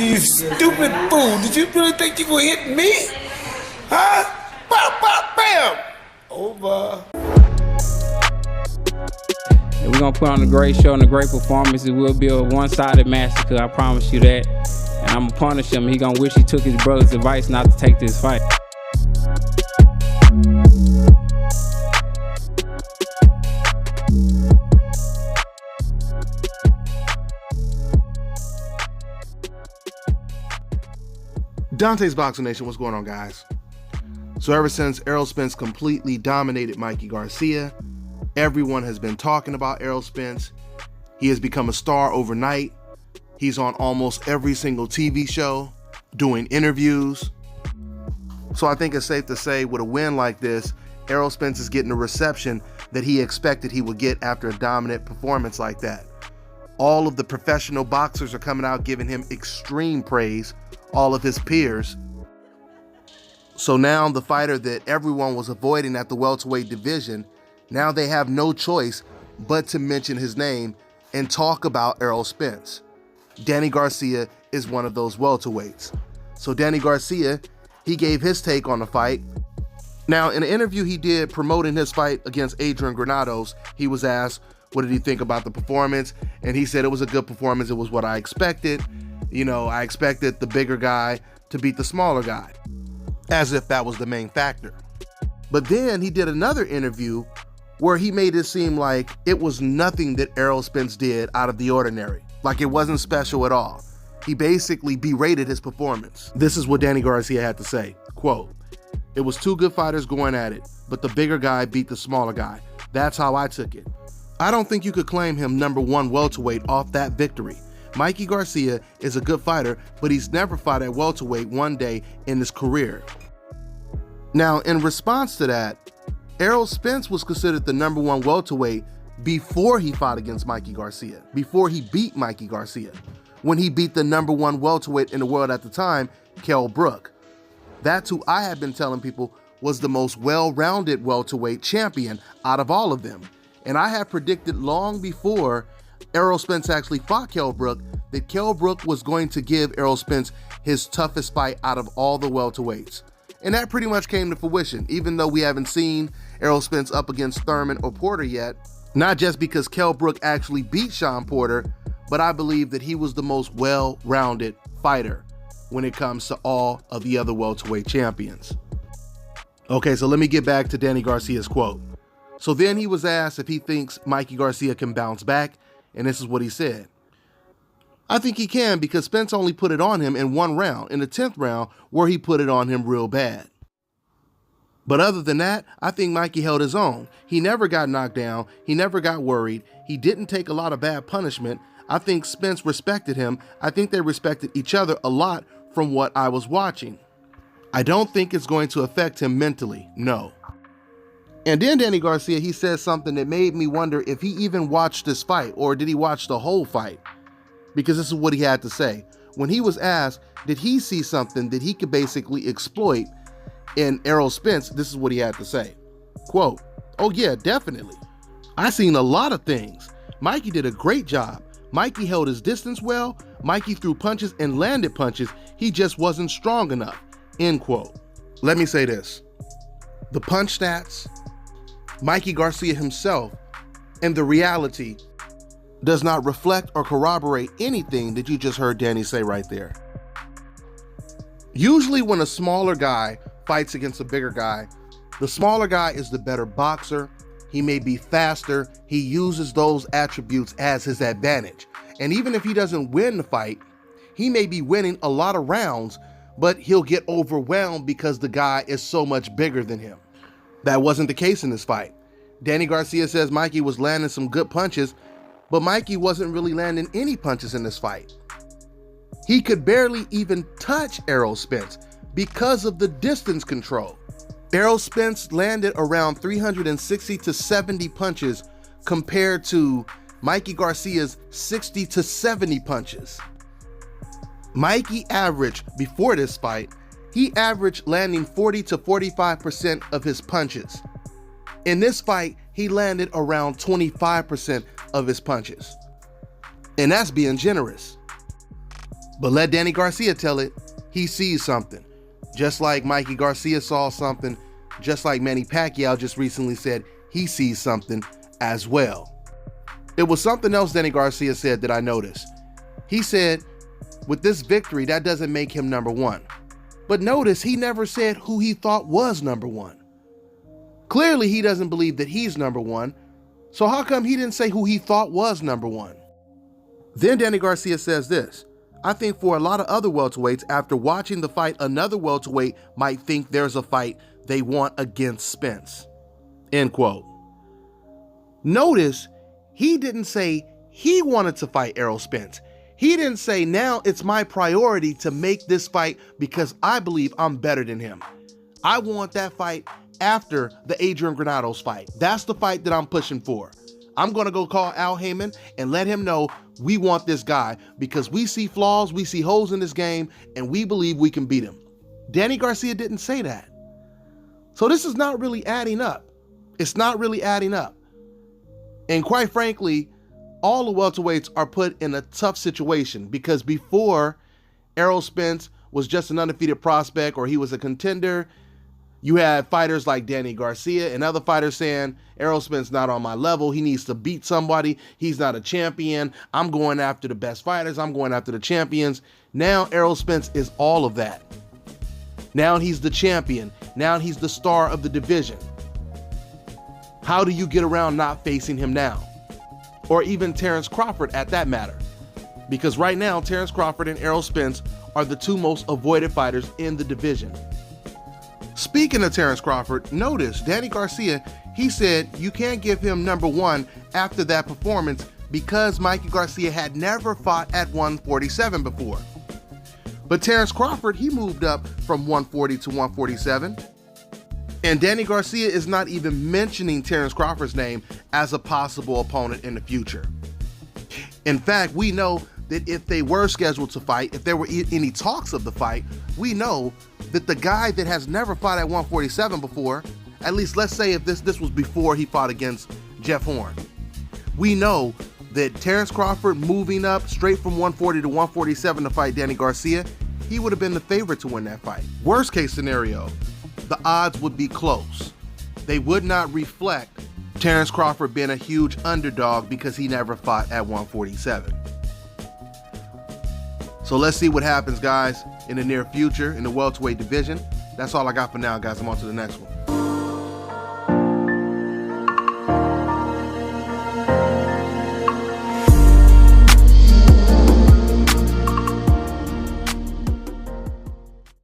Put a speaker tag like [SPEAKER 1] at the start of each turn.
[SPEAKER 1] You stupid fool. Did you really think you gonna hit me? Huh? Bam, bam, bam. Over.
[SPEAKER 2] And we're gonna put on a great show and a great performance. It will be a one-sided massacre, I promise you that. And I'm gonna punish him. He gonna wish he took his brother's advice not to take this fight.
[SPEAKER 3] Dante's Boxing Nation, what's going on, guys? So ever since Errol Spence completely dominated Mikey Garcia, everyone has been talking about Errol Spence. He has become a star overnight. He's on almost every single TV show, doing interviews. So I think it's safe to say with a win like this, Errol Spence is getting the reception that he expected he would get after a dominant performance like that. All of the professional boxers are coming out giving him extreme praise, all of his peers. So now the fighter that everyone was avoiding at the welterweight division, now they have no choice but to mention his name and talk about Errol Spence. Danny Garcia is one of those welterweights. So Danny Garcia, he gave his take on the fight. Now, in an interview he did promoting his fight against Adrian Granados, he was asked, what did he think about the performance? And he said it was a good performance. It was what I expected. You know, I expected the bigger guy to beat the smaller guy, as if that was the main factor. But then he did another interview where he made it seem like it was nothing that Errol Spence did out of the ordinary, like it wasn't special at all. He basically berated his performance. This is what Danny Garcia had to say, quote, "It was two good fighters going at it, but the bigger guy beat the smaller guy. That's how I took it. I don't think you could claim him #1 welterweight off that victory. Mikey Garcia is a good fighter, but he's never fought at welterweight one day in his career." Now, in response to that, Errol Spence was considered the #1 welterweight before he fought against Mikey Garcia, before he beat Mikey Garcia, when he beat the #1 welterweight in the world at the time, Kell Brook. That's who I had been telling people was the most well-rounded welterweight champion out of all of them. And I had predicted long before Errol Spence actually fought Kell Brook that Kell Brook was going to give Errol Spence his toughest fight out of all the welterweights. And that pretty much came to fruition, even though we haven't seen Errol Spence up against Thurman or Porter yet. Not just because Kell Brook actually beat Sean Porter, but I believe that he was the most well-rounded fighter when it comes to all of the other welterweight champions. Okay, so let me get back to Danny Garcia's quote. So then he was asked if he thinks Mikey Garcia can bounce back, and this is what he said. "I think he can because Spence only put it on him in one round, in the 10th round, where he put it on him real bad. But other than that, I think Mikey held his own. He never got knocked down. He never got worried. He didn't take a lot of bad punishment. I think Spence respected him. I think they respected each other a lot from what I was watching. I don't think it's going to affect him mentally, no." And then Danny Garcia, he says something that made me wonder if he even watched this fight, or did he watch the whole fight? Because this is what he had to say. When he was asked, did he see something that he could basically exploit in Errol Spence, this is what he had to say. Quote, "Oh yeah, definitely. I seen a lot of things. Mikey did a great job. Mikey held his distance well. Mikey threw punches and landed punches. He just wasn't strong enough." End quote. Let me say this. The punch stats, Mikey Garcia himself, and the reality does not reflect or corroborate anything that you just heard Danny say right there. Usually when a smaller guy fights against a bigger guy, the smaller guy is the better boxer. He may be faster. He uses those attributes as his advantage. And even if he doesn't win the fight, he may be winning a lot of rounds, but he'll get overwhelmed because the guy is so much bigger than him. That wasn't the case in this fight. Danny Garcia says Mikey was landing some good punches, but Mikey wasn't really landing any punches in this fight. He could barely even touch Errol Spence because of the distance control. Errol Spence landed around 360 to 70 punches compared to Mikey Garcia's 60 to 70 punches. Mikey averaged, before this fight, he averaged landing 40 to 45% of his punches. In this fight, he landed around 25% of his punches. And that's being generous. But let Danny Garcia tell it, he sees something. Just like Mikey Garcia saw something, just like Manny Pacquiao just recently said he sees something as well. It was something else Danny Garcia said that I noticed. He said, with this victory, that doesn't make him number one. But notice he never said who he thought was number one. Clearly, he doesn't believe that he's number one. So how come he didn't say who he thought was number one? Then Danny Garcia says this, I think for a lot of other welterweights, after watching the fight, another welterweight might think there's a fight they want against Spence. End quote. Notice he didn't say he wanted to fight Errol Spence. He didn't say, now it's my priority to make this fight because I believe I'm better than him. I want that fight after the Adrian Granados fight. That's the fight that I'm pushing for. I'm going to go call Al Heyman and let him know we want this guy because we see flaws, we see holes in this game, and we believe we can beat him. Danny Garcia didn't say that. So this is not really adding up. It's not really adding up. And quite frankly, all the welterweights are put in a tough situation because before Errol Spence was just an undefeated prospect or he was a contender, you had fighters like Danny Garcia and other fighters saying, Errol Spence not on my level. He needs to beat somebody. He's not a champion. I'm going after the best fighters. I'm going after the champions. Now Errol Spence is all of that. Now he's the champion. Now he's the star of the division. How do you get around not facing him now? Or even Terrence Crawford at that matter. Because right now, Terrence Crawford and Errol Spence are the two most avoided fighters in the division. Speaking of Terrence Crawford, notice Danny Garcia, he said you can't give him number one after that performance because Mikey Garcia had never fought at 147 before. But Terrence Crawford, he moved up from 140 to 147. And Danny Garcia is not even mentioning Terrence Crawford's name as a possible opponent in the future. In fact, we know that if they were scheduled to fight, if there were any talks of the fight, we know that the guy that has never fought at 147 before, at least let's say if this was before he fought against Jeff Horn, we know that Terrence Crawford moving up straight from 140 to 147 to fight Danny Garcia, he would have been the favorite to win that fight. Worst case scenario, the odds would be close. They would not reflect Terrence Crawford being a huge underdog because he never fought at 147. So let's see what happens, guys, in the near future in the welterweight division. That's all I got for now, guys. I'm on to the next one.